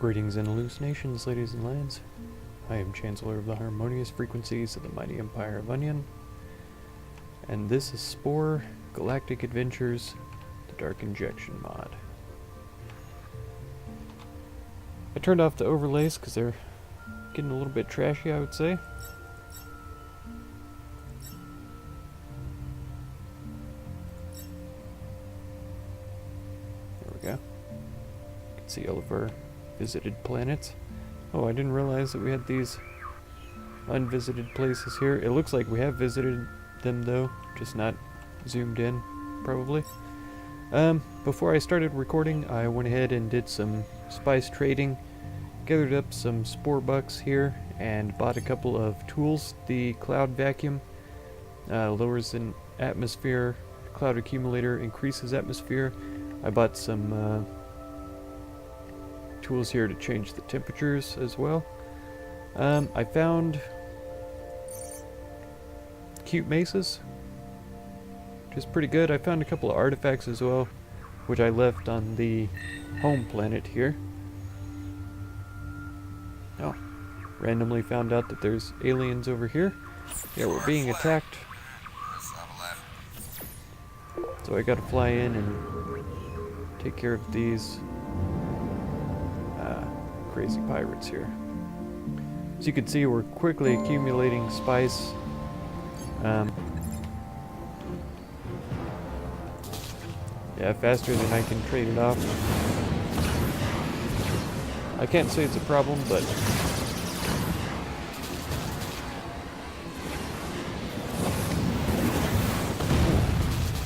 Greetings and hallucinations, ladies and lads. I am Chancellor of the Harmonious Frequencies of the Mighty Empire of Onion, and this is Spore, Galactic Adventures, the Dark Injection mod. I turned off the overlays because they're getting a little bit trashy, I would say. There we go. You can see all of our visited planets. Oh, I didn't realize that we had these unvisited places here. It looks like we have visited them though, just not zoomed in, probably. Before I started recording, I went ahead and did some spice trading, gathered up some spore bucks here, and bought a couple of tools. The cloud vacuum lowers an atmosphere, cloud accumulator increases atmosphere. I bought some tools here to change the temperatures as well. I found cute mesas, which is pretty good. I found a couple of artifacts as well, which I left on the home planet here. Oh, randomly found out that there's aliens over here. Yeah, we're being attacked. So I gotta fly in and take care of these crazy pirates here. As you can see, we're quickly accumulating spice. Yeah, faster than I can trade it off. I can't say it's a problem, but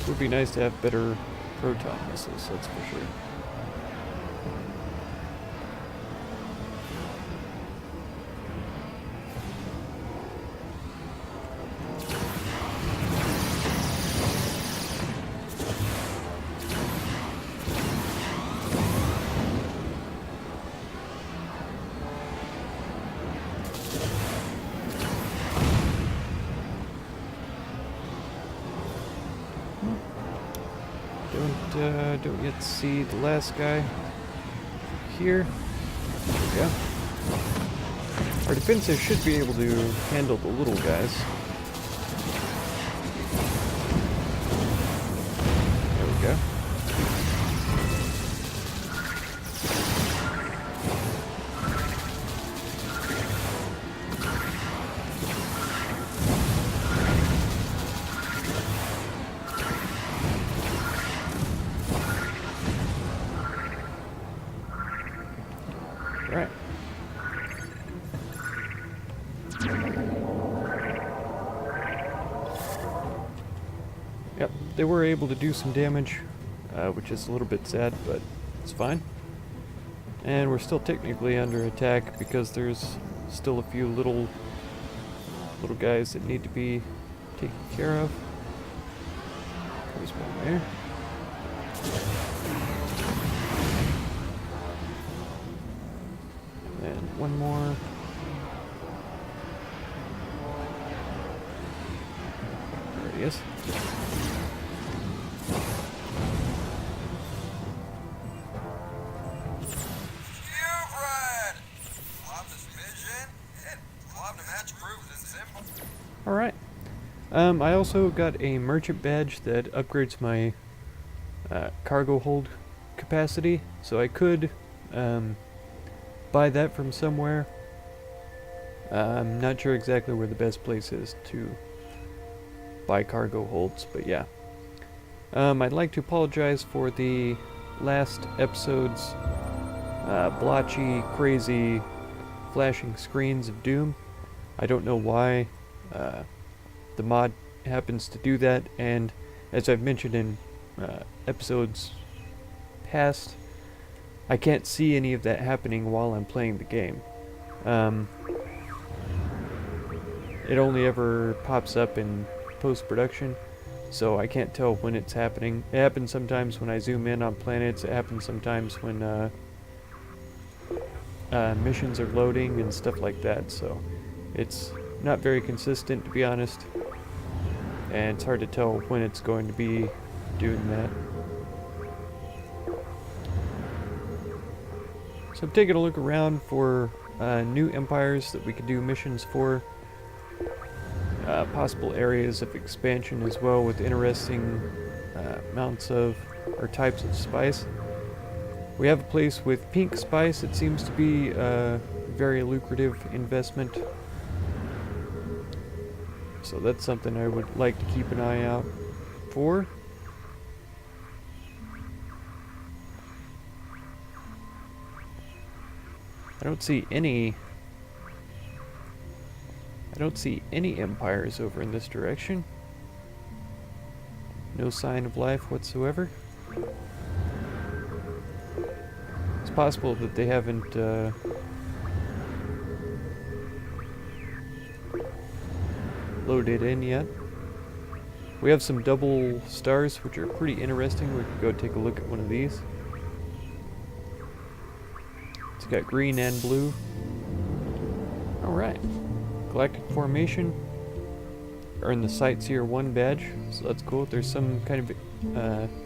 it would be nice to have better proton missiles, that's for sure. Don't yet see the last guy here. There we go. Our defenses should be able to handle the little guys. There we go. Right. Yep, they were able to do some damage, which is a little bit sad, but it's fine. And we're still technically under attack because there's still a few little guys that need to be taken care of. There's one there. And one more. There he is. Alright. I also got a merchant badge that upgrades my cargo hold capacity, so I could buy that from somewhere. I'm not sure exactly where the best place is to buy cargo holds, but yeah. I'd like to apologize for the last episode's blotchy, crazy, flashing screens of doom. I don't know why the mod happens to do that, and as I've mentioned in episodes past, I can't see any of that happening while I'm playing the game. It only ever pops up in post-production, so I can't tell when it's happening. It happens sometimes when I zoom in on planets, it happens sometimes when missions are loading and stuff like that, so it's not very consistent, to be honest, and it's hard to tell when it's going to be doing that. So I'm taking a look around for new empires that we could do missions for. Possible areas of expansion as well with interesting amounts of, or types of spice. We have a place with pink spice. It seems to be a very lucrative investment. So that's something I would like to keep an eye out for. I don't see any empires over in this direction. No sign of life whatsoever. It's possible that they haven't loaded in yet. We have some double stars, which are pretty interesting. We could go take a look at one of these. It's got green and blue. Alright. Galactic formation. Earn the Sightseer 1 badge, so that's cool. There's some kind of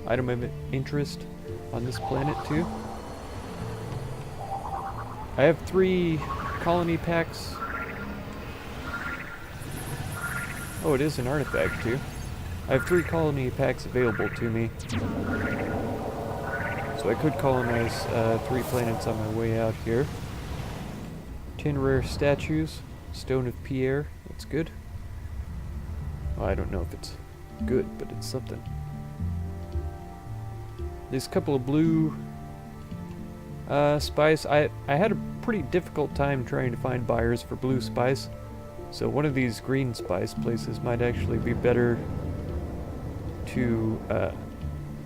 item of interest on this planet too. I have 3 colony packs. Oh, it is an artifact too. I have 3 colony packs available to me. So I could colonize 3 planets on my way out here. 10 rare statues. Stone of Pierre. That's good. Well, I don't know if it's good, but it's something. There's a couple of blue spice. I had a pretty difficult time trying to find buyers for blue spice. So one of these green spice places might actually be better to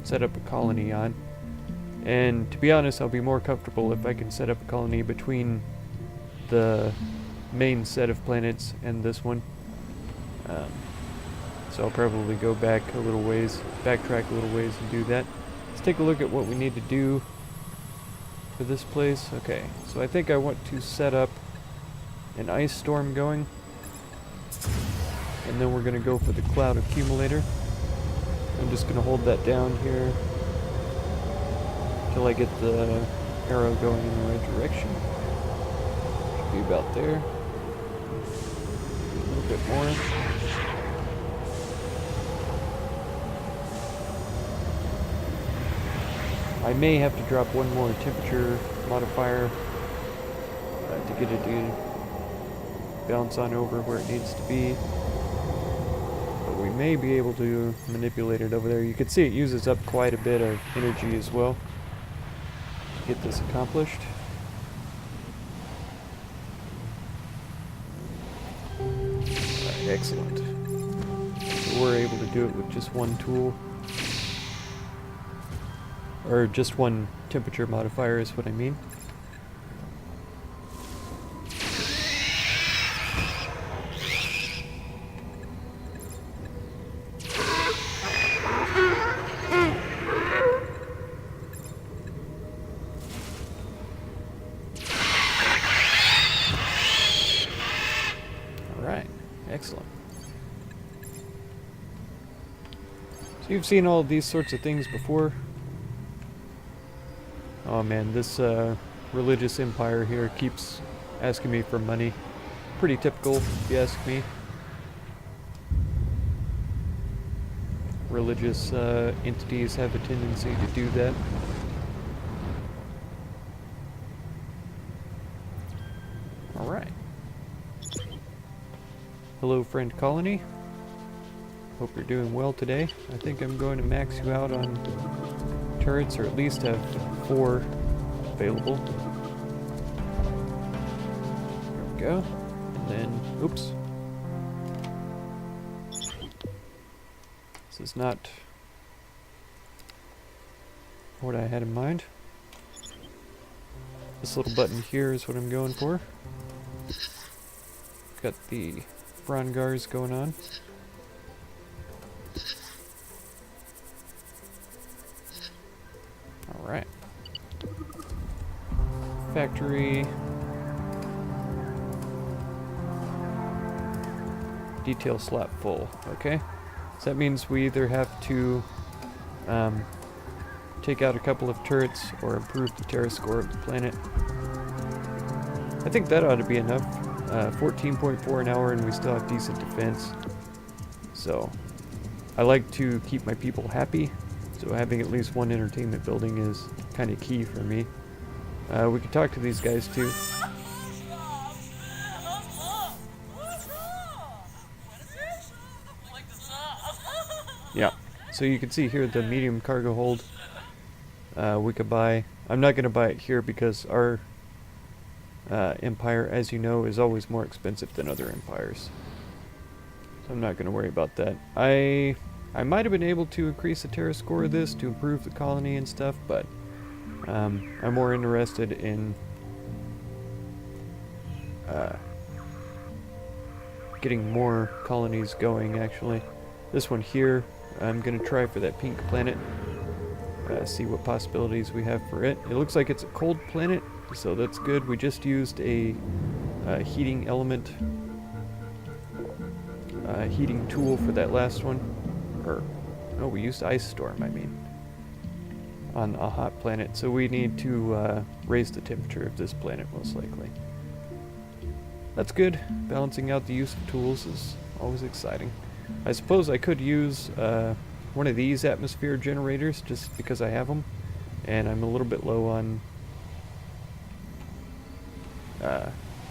set up a colony on. And to be honest, I'll be more comfortable if I can set up a colony between the main set of planets and this one. So I'll probably go back a little ways, backtrack a little ways and do that. Let's take a look at what we need to do for this place. Okay, so I think I want to set up an ice storm going. And then we're going to go for the cloud accumulator. I'm just going to hold that down here till I get the arrow going in the right direction. Should be about there. A little bit more. I may have to drop one more temperature modifier to get it to bounce on over where it needs to be. But we may be able to manipulate it over there. You can see it uses up quite a bit of energy as well to get this accomplished. Alright, excellent. So we're able to do it with just one tool. Or just one temperature modifier is what I mean. Alright, excellent. So you've seen all of these sorts of things before. Oh man, this religious empire here keeps asking me for money. Pretty typical, if you ask me. Religious entities have a tendency to do that. Alright. Hello, friend colony. Hope you're doing well today. I think I'm going to max you out on turrets, or at least have 4 available. There we go. And then, oops. This is not what I had in mind. This little button here is what I'm going for. Got the Brongars going on. Alright. Factory. Detail slot full. Okay. So that means we either have to take out a couple of turrets or improve the terra score of the planet. I think that ought to be enough. 14.4 an hour and we still have decent defense. So I like to keep my people happy, so having at least one entertainment building is kind of key for me. We can talk to these guys too. Yeah, so you can see here the medium cargo hold we could buy. I'm not going to buy it here because our empire, as you know, is always more expensive than other empires. So I'm not going to worry about that. I might have been able to increase the terra score of this to improve the colony and stuff, but I'm more interested in getting more colonies going, actually. This one here, I'm going to try for that pink planet. See what possibilities we have for it. It looks like it's a cold planet, so that's good. We just used a heating element, heating tool for that last one. Or, no, we used ice storm, I mean, on a hot planet. So we need to raise the temperature of this planet, most likely. That's good. Balancing out the use of tools is always exciting. I suppose I could use one of these atmosphere generators just because I have them, and I'm a little bit low on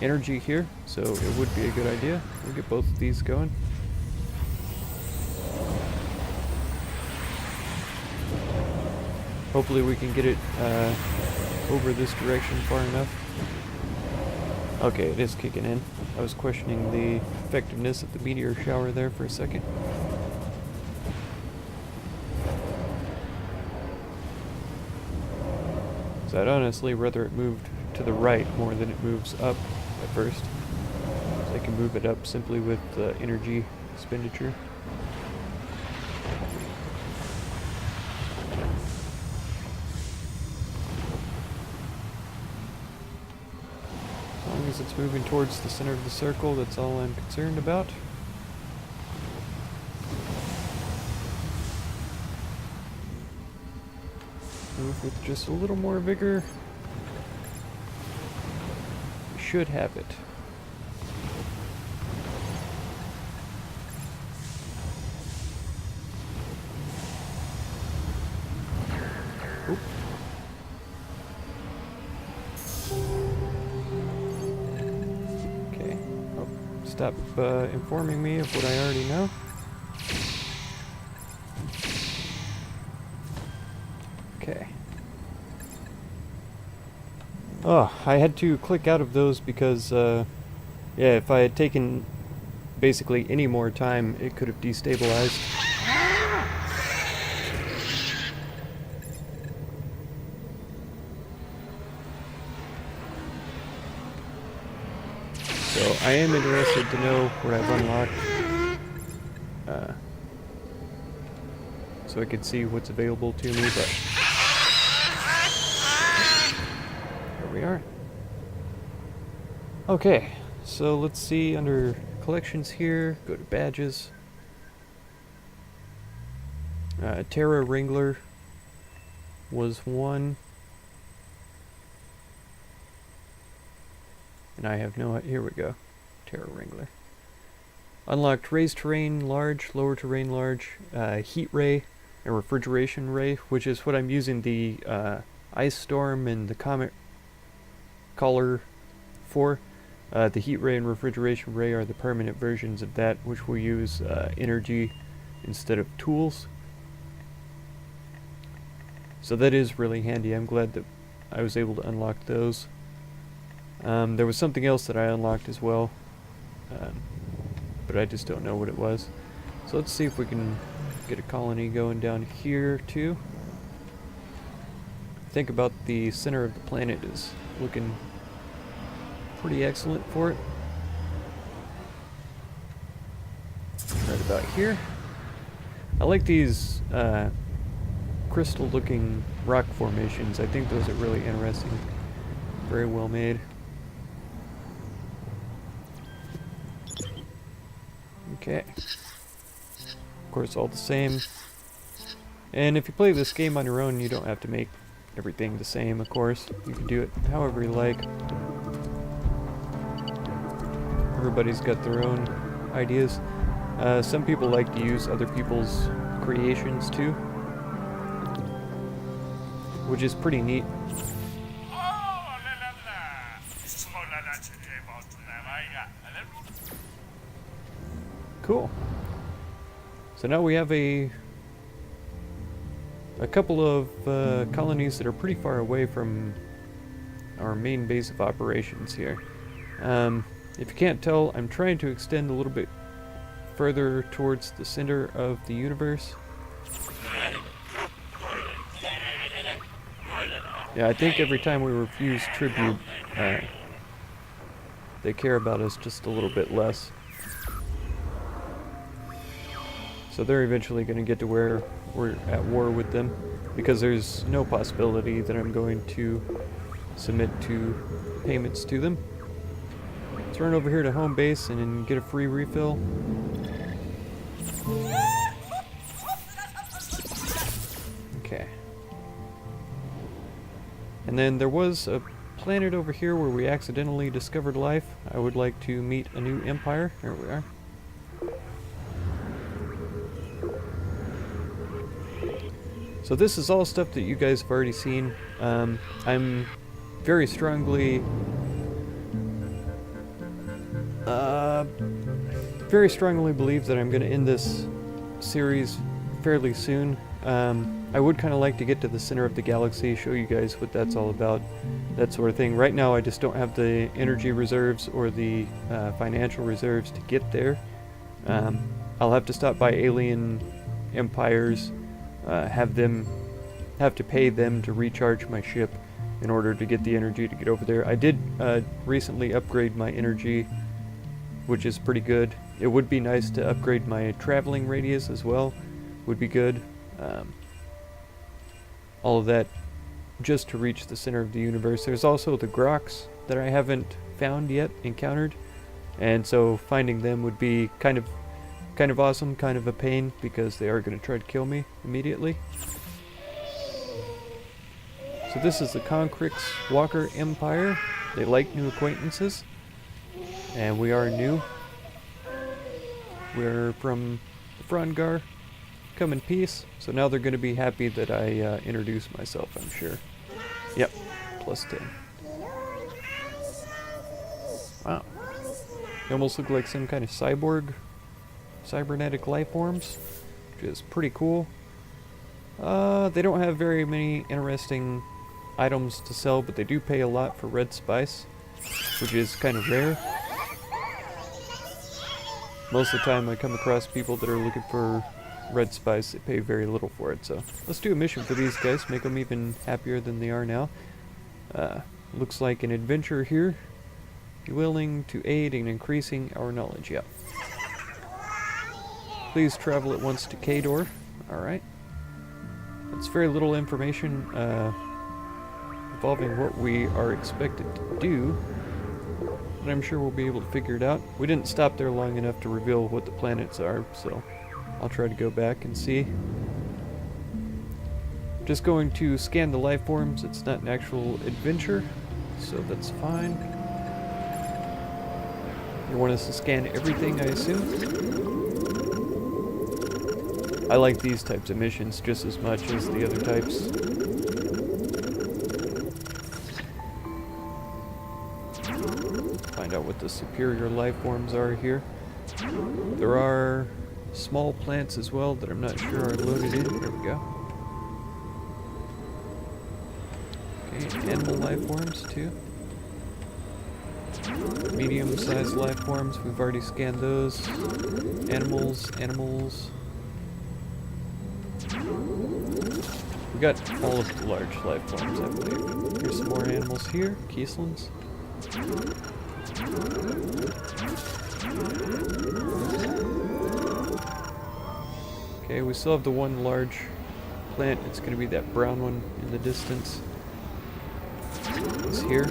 energy here, so it would be a good idea. We'll get both of these going. Hopefully we can get it over this direction far enough. Okay, it is kicking in. I was questioning the effectiveness of the meteor shower there for a second. So I'd honestly rather it moved to the right more than it moves up at first. So I can move it up simply with energy expenditure. As long as it's moving towards the center of the circle, that's all I'm concerned about. Move with just a little more vigor. We should have it. Oop. Okay. Oh, stop informing me of what I already know. Okay. Oh, I had to click out of those because, yeah, if I had taken basically any more time, it could have destabilized. So I am interested to know what I've unlocked, so I could see what's available to me, but here we are. Okay, so let's see under collections here, go to badges. Terra Wrangler was one. And I have no, here we go, Terra Wrangler. Unlocked raised terrain large, lower terrain large, heat ray, and refrigeration ray, which is what I'm using the ice storm and the comet collar for. The heat ray and refrigeration ray are the permanent versions of that, which will use energy instead of tools. So that is really handy. I'm glad that I was able to unlock those. There was something else that I unlocked as well, but I just don't know what it was. So let's see if we can get a colony going down here too. Think about the center of the planet is looking pretty excellent for it. Right about here. I like these crystal looking rock formations. I think those are really interesting. Very well made. Okay. Of course, all the same. And if you play this game on your own, you don't have to make everything the same, of course. You can do it however you like. Everybody's got their own ideas. Some people like to use other people's creations too, which is pretty neat. Cool. So now we have a couple of colonies that are pretty far away from our main base of operations here. If you can't tell, I'm trying to extend a little bit further towards the center of the universe. Yeah, I think every time we refuse tribute, they care about us just a little bit less. So they're eventually going to get to where we're at war with them, because there's no possibility that I'm going to submit to payments to them. Let's run over here to home base and get a free refill. Okay. And then there was a planet over here where we accidentally discovered life. I would like to meet a new empire. There we are. So this is all stuff that you guys have already seen. I'm very strongly believe that I'm going to end this series fairly soon. I would kind of like to get to the center of the galaxy, show you guys what that's all about, that sort of thing. Right now I just don't have the energy reserves or the financial reserves to get there. I'll have to stop by alien empires, have to pay them to recharge my ship in order to get the energy to get over there. I did recently upgrade my energy, which is pretty good. It would be nice to upgrade my traveling radius as well, would be good. All of that just to reach the center of the universe. There's also the Groks that I haven't found yet, encountered, and so finding them would be kind of awesome, kind of a pain, because they are going to try to kill me immediately. So this is the Concrix Walker Empire. They like new acquaintances, and we are new. We're from the Frongar, come in peace, so now they're going to be happy that I introduced myself, I'm sure. Yep, +10. Wow. They almost look like some kind of cybernetic life forms, which is pretty cool. They don't have very many interesting items to sell, but they do pay a lot for red spice, which is kind of rare. Most of the time I come across people that are looking for red spice, they pay very little for it, so let's do a mission for these guys, make them even happier than they are now. Looks like an adventurer here. Be willing to aid in increasing our knowledge. Yep. Please travel at once to Kador. Alright. That's very little information involving what we are expected to do, but I'm sure we'll be able to figure it out. We didn't stop there long enough to reveal what the planets are, so I'll try to go back and see. Just going to scan the life forms. It's not an actual adventure, so that's fine. You want us to scan everything, I assume? I like these types of missions just as much as the other types. Find out what the superior life forms are here. There are small plants as well that I'm not sure are loaded in. There we go. Okay, animal life forms too. Medium-sized life forms, we've already scanned those. Animals. We got all of the large life forms, I believe. Here's some more animals here, Kieslins. Okay, we still have the one large plant. It's going to be that brown one in the distance. It's here.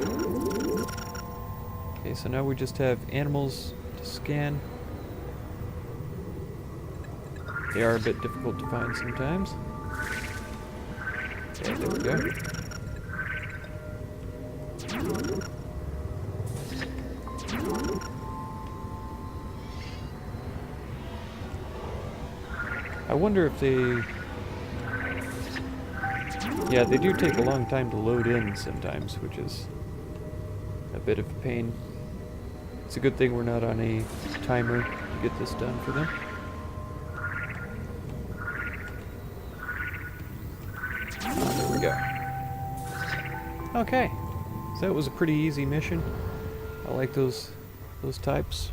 Okay, so now we just have animals to scan. They are a bit difficult to find sometimes. Okay, there we go. I wonder if they... Yeah, they do take a long time to load in sometimes, which is a bit of a pain. It's a good thing we're not on a timer to get this done for them. There we go. Okay, so that was a pretty easy mission. I like those types.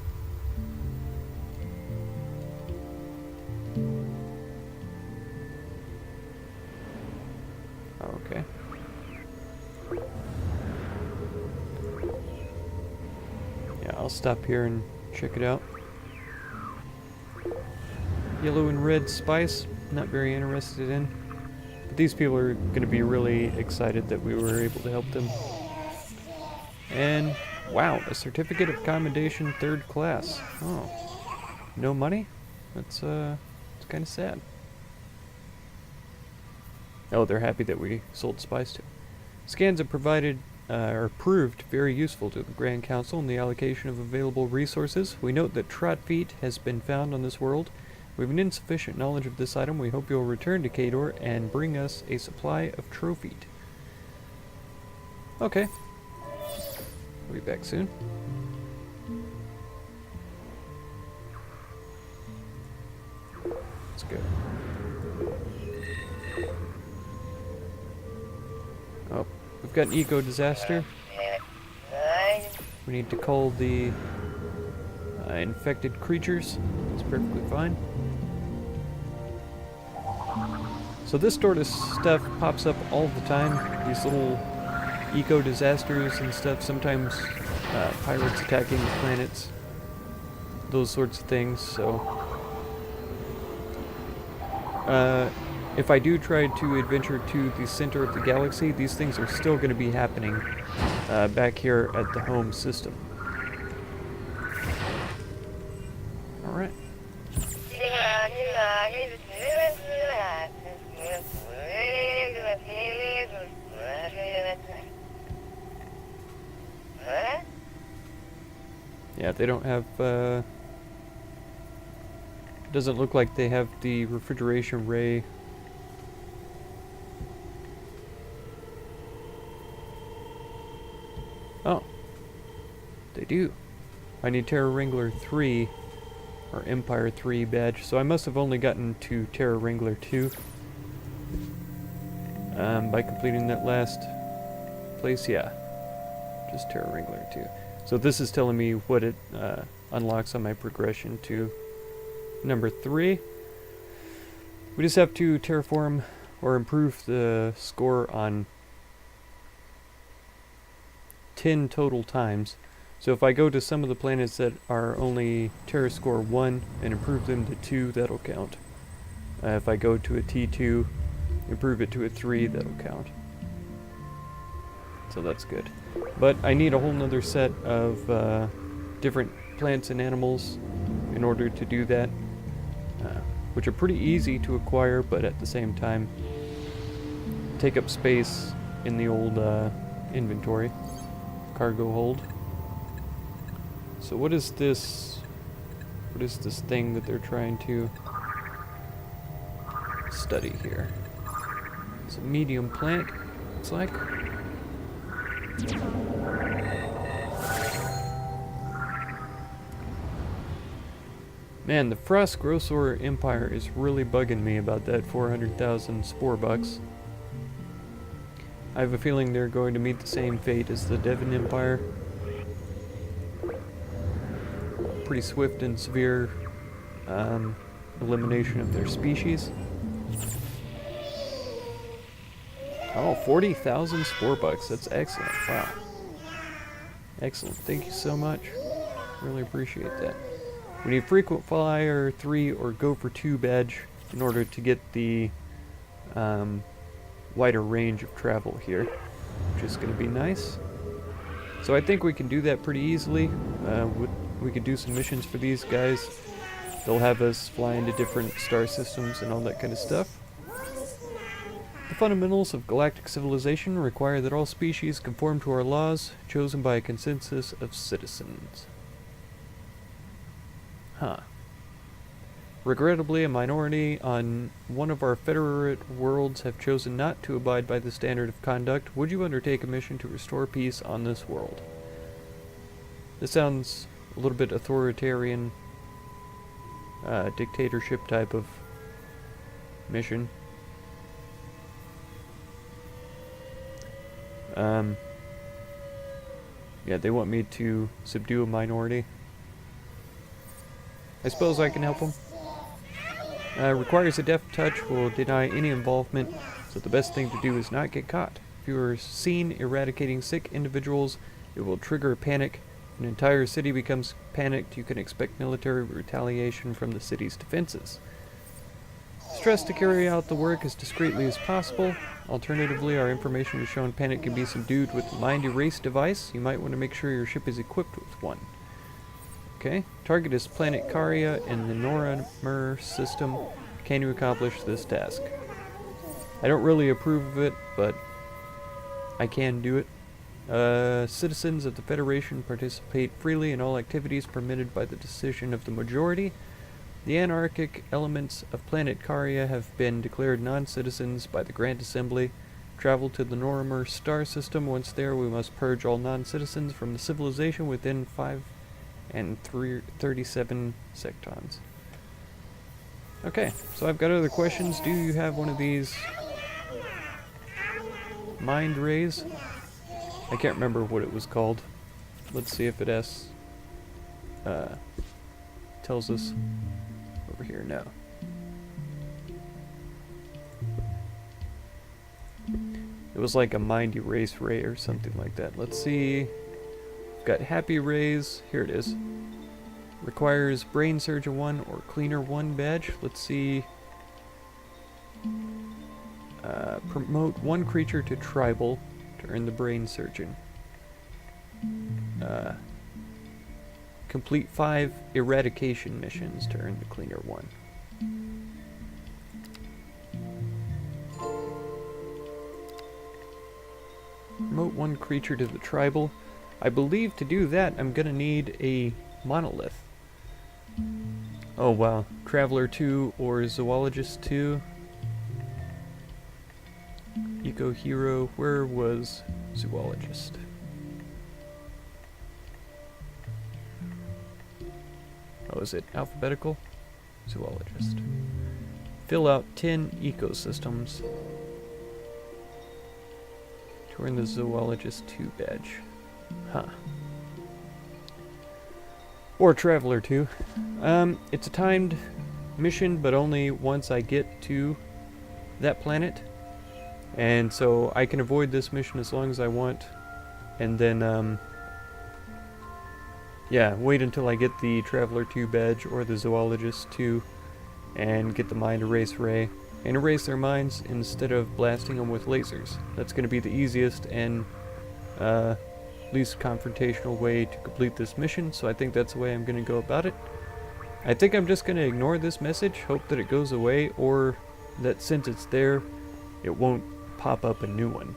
Okay. Yeah, I'll stop here and check it out. Yellow and red spice, not very interested in. But these people are going to be really excited that we were able to help them. And, wow, a certificate of commendation 3rd class. Oh, no money? That's kind of sad. Oh, they're happy that we sold spice to. Scans have proved very useful to the Grand Council in the allocation of available resources. We note that trot feet has been found on this world. We have an insufficient knowledge of this item. We hope you'll return to Kador and bring us a supply of trophies. Okay. We'll be back soon. Let's go. Oh, we've got an eco disaster. We need to cull the infected creatures. That's perfectly fine. So this sort of stuff pops up all the time. These little eco disasters and stuff. Sometimes pirates attacking the planets. Those sorts of things. So if I do try to adventure to the center of the galaxy, these things are still going to be happening back here at the home system. Alright. Yeah, they don't have, doesn't look like they have the refrigeration ray. Oh, they do. I need Terra Wrangler 3, or Empire 3 badge, so I must have only gotten to Terra Wrangler 2 by completing that last place. Yeah, just Terra Wrangler 2. So this is telling me what it unlocks on my progression to number 3. We just have to terraform or improve the score on 10 total times. So if I go to some of the planets that are only Terra score 1 and improve them to 2, that'll count. If I go to a T2, improve it to a 3, that'll count. So that's good. But I need a whole nother set of different plants and animals in order to do that, which are pretty easy to acquire, but at the same time take up space in the old inventory, cargo hold. So what is this thing that they're trying to study here? It's a medium plant, looks like. Man, the Frost Grosor Empire is really bugging me about that 400,000 Spore bucks. I have a feeling they're going to meet the same fate as the Devon Empire. Pretty swift and severe elimination of their species. Oh, 40,000 Spore bucks. That's excellent. Wow. Excellent. Thank you so much. Really appreciate that. We need Frequent Flyer 3 or Go for 2 badge in order to get the wider range of travel here, which is going to be nice. So I think we can do that pretty easily. We could do some missions for these guys. They'll have us fly into different star systems and all that kind of stuff. The fundamentals of galactic civilization require that all species conform to our laws, chosen by a consensus of citizens. Huh. Regrettably, a minority on one of our Federate worlds have chosen not to abide by the standard of conduct. Would you undertake a mission to restore peace on this world? This sounds a little bit authoritarian, dictatorship type of mission. Yeah, they want me to subdue a minority. I suppose I can help them. Requires a deft touch, will deny any involvement, so the best thing to do is not get caught. If you are seen eradicating sick individuals, it will trigger a panic. An entire city becomes panicked, you can expect military retaliation from the city's defenses. Stress to carry out the work as discreetly as possible. Alternatively, our information has shown panic can be subdued with the mind erase device. You might want to make sure your ship is equipped with one. Okay, target is planet Karia in the Noramer system. Can you accomplish this task? I don't really approve of it, but I can do it. Citizens of the Federation participate freely in all activities permitted by the decision of the majority. The anarchic elements of planet Karia have been declared non-citizens by the Grand Assembly. Travel to the Noramer star system. Once there, we must purge all non-citizens from the civilization within 5 and 37 sectons. Okay, so I've got other questions. Do you have one of these mind rays? I can't remember what it was called. Let's see if it tells us over here now. It was like a mind erase ray or something like that. Let's see. We've got happy rays. Here it is. Requires brain surgeon 1 or cleaner 1 badge. Let's see. Promote one creature to tribal to earn the brain surgeon. Complete 5 eradication missions to earn the cleaner 1. Promote one creature to the tribal. I believe to do that I'm gonna need a monolith. Oh wow, Traveler 2 or Zoologist 2. Eco Hero, where was Zoologist? Oh, is it alphabetical? Zoologist. Fill out 10 ecosystems to earn the Zoologist 2 badge. Huh. Or Traveler 2. It's a timed mission, but only once I get to that planet. And so I can avoid this mission as long as I want. And then, yeah, wait until I get the Traveler 2 badge or the Zoologist 2 and get the Mind Erase Ray and erase their minds instead of blasting them with lasers. That's going to be the easiest and least confrontational way to complete this mission, so I think that's the way I'm going to go about it. I think I'm just going to ignore this message, hope that it goes away, or that since it's there, it won't pop up a new one.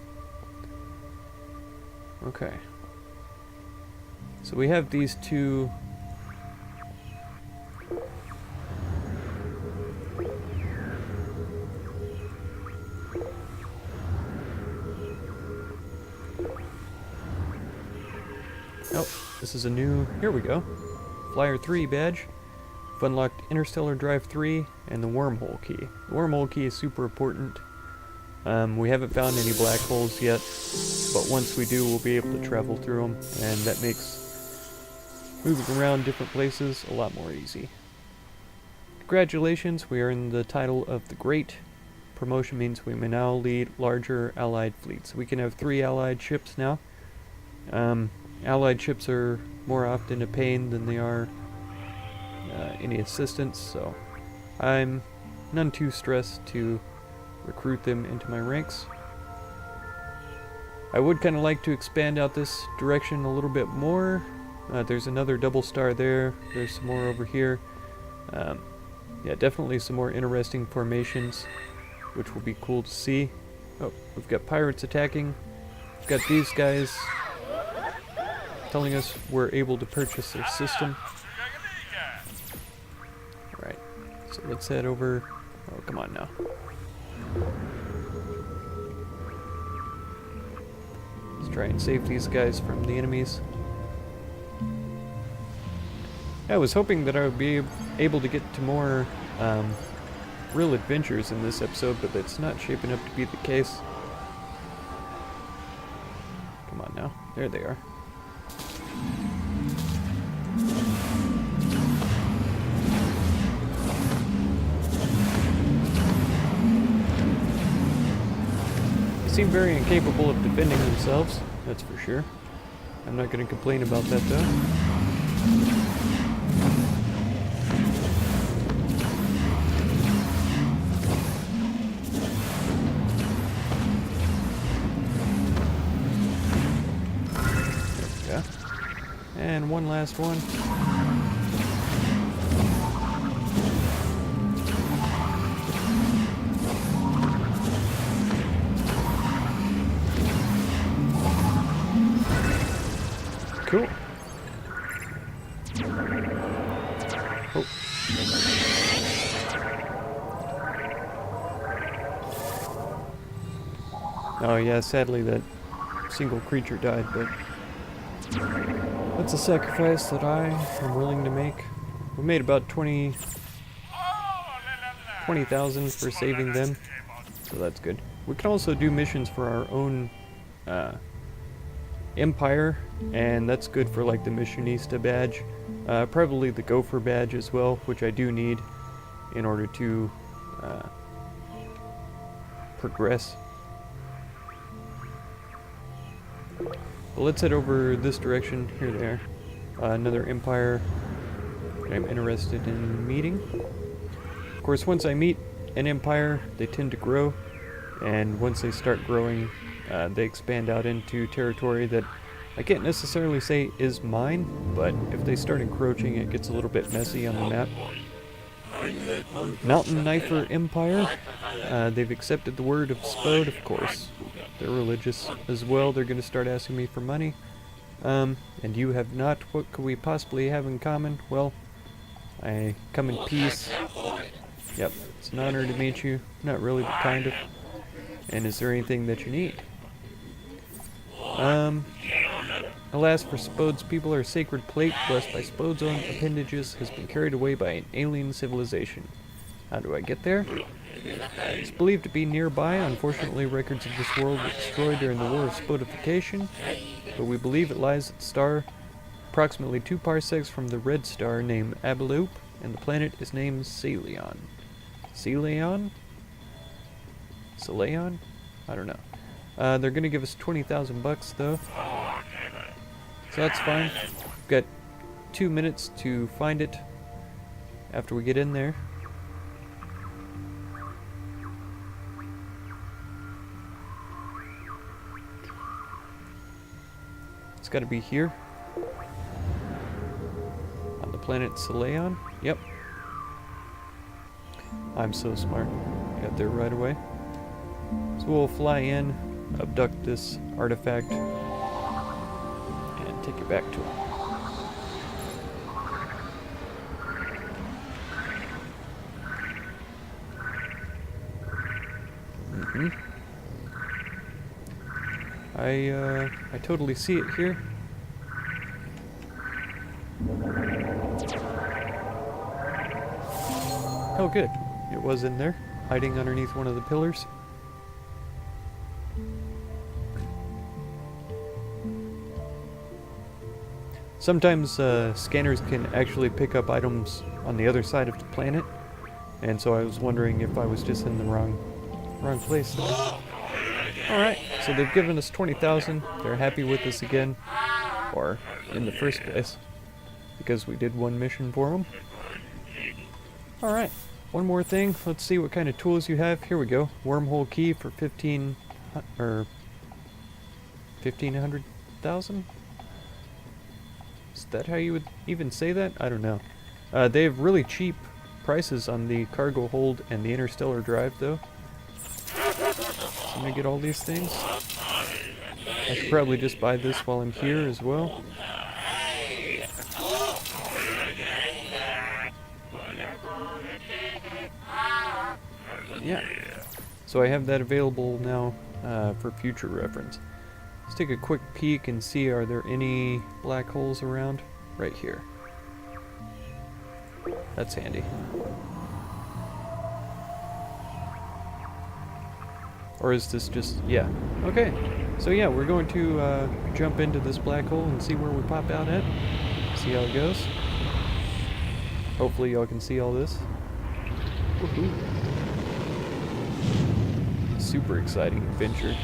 Okay. So we have these two. Oh, this is a new, here we go. Flyer 3 badge. We've unlocked Interstellar Drive 3 and the Wormhole key. The Wormhole key is super important. We haven't found any black holes yet, but once we do, we'll be able to travel through them, and that makes moving around different places a lot more easy. Congratulations, we earned the title of the Great. Promotion means we may now lead larger allied fleets. We can have 3 allied ships now. Allied ships are more often a pain than they are any assistance, so I'm none too stressed to recruit them into my ranks. I would kind of like to expand out this direction a little bit more. There's another double star there. There's some more over here. Yeah, definitely some more interesting formations, which will be cool to see. Oh, we've got pirates attacking. We've got these guys telling us we're able to purchase their system. Alright, so let's head over. Oh, come on now. Let's try and save these guys from the enemies. I was hoping that I would be able to get to more real adventures in this episode, but that's not shaping up to be the case. Come on now. There they are. They seem very incapable of defending themselves, that's for sure. I'm not going to complain about that though. And one last one. Cool. Oh. Oh yeah, sadly that single creature died, but that's a sacrifice that I am willing to make. We made about 20,000 for saving them, so that's good. We can also do missions for our own empire, and that's good for like the Missionista badge. Probably the Gopher badge as well, which I do need in order to progress. Well, let's head over this direction. Here they are. Another empire that I'm interested in meeting. Of course, once I meet an empire, they tend to grow, and once they start growing, they expand out into territory that I can't necessarily say is mine, but if they start encroaching, it gets a little bit messy on the map. Mountain Knifer Empire. They've accepted the word of Spode, of course. They're religious as well. They're going to start asking me for money. And you have not. What could we possibly have in common? Well, I come in peace. Yep, it's an honor to meet you. Not really, but kind of. And is there anything that you need? Alas, for Spode's people, our sacred plate, blessed by Spode's own appendages, has been carried away by an alien civilization. How do I get there? It's believed to be nearby. Unfortunately, records of this world were destroyed during the War of Spodification, but we believe it lies at the star approximately 2 parsecs from the red star named Abelope, and the planet is named Celeon. Celeon? Celeon? I don't know. They're gonna give us 20,000 bucks though. So that's fine. We've got 2 minutes to find it after we get in there. It's got to be here. On the planet Celeon. Yep. I'm so smart. Got there right away. So we'll fly in, abduct this artifact, and take it back to him. I totally see it here. Oh good, it was in there, hiding underneath one of the pillars. Sometimes scanners can actually pick up items on the other side of the planet, and so I was wondering if I was just in the wrong place there. Alright, so they've given us 20,000. They're happy with us again. Or, in the first place. Because we did one mission for them. Alright, one more thing. Let's see what kind of tools you have. Here we go. Wormhole key for 1,500,000? Is that how you would even say that? I don't know. They have really cheap prices on the cargo hold and the interstellar drive, though. Can I get all these things? I should probably just buy this while I'm here as well. Yeah. So I have that available now for future reference. Let's take a quick peek and see, are there any black holes around? Right here. That's handy. Or is this just... yeah. Okay. So yeah, we're going to jump into this black hole and see where we pop out at. See how it goes. Hopefully y'all can see all this. Woohoo. Super exciting adventure.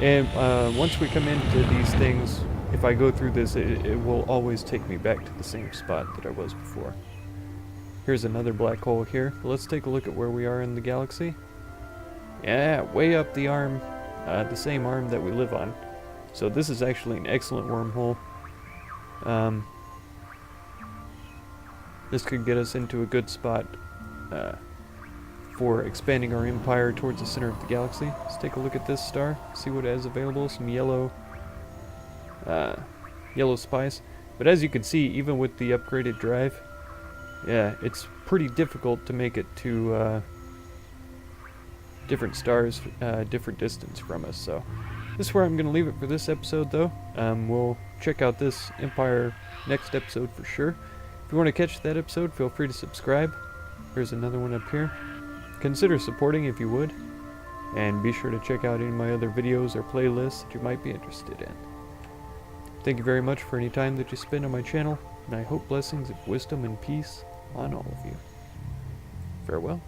And once we come into these things, if I go through this, it will always take me back to the same spot that I was before. Here's another black hole here. Let's take a look at where we are in the galaxy. Yeah, way up the arm, the same arm that we live on. So this is actually an excellent wormhole. This could get us into a good spot for expanding our empire towards the center of the galaxy. Let's take a look at this star, see what it has available. Some yellow spice. But as you can see, even with the upgraded drive, yeah, it's pretty difficult to make it to different stars, different distance from us. So this is where I'm going to leave it for this episode, though. We'll check out this empire next episode for sure. If you want to catch that episode, feel free to subscribe. Here's another one up here. Consider supporting if you would, and be sure to check out any of my other videos or playlists that you might be interested in. Thank you very much for any time that you spend on my channel, and I hope blessings of wisdom and peace on all of you. Farewell.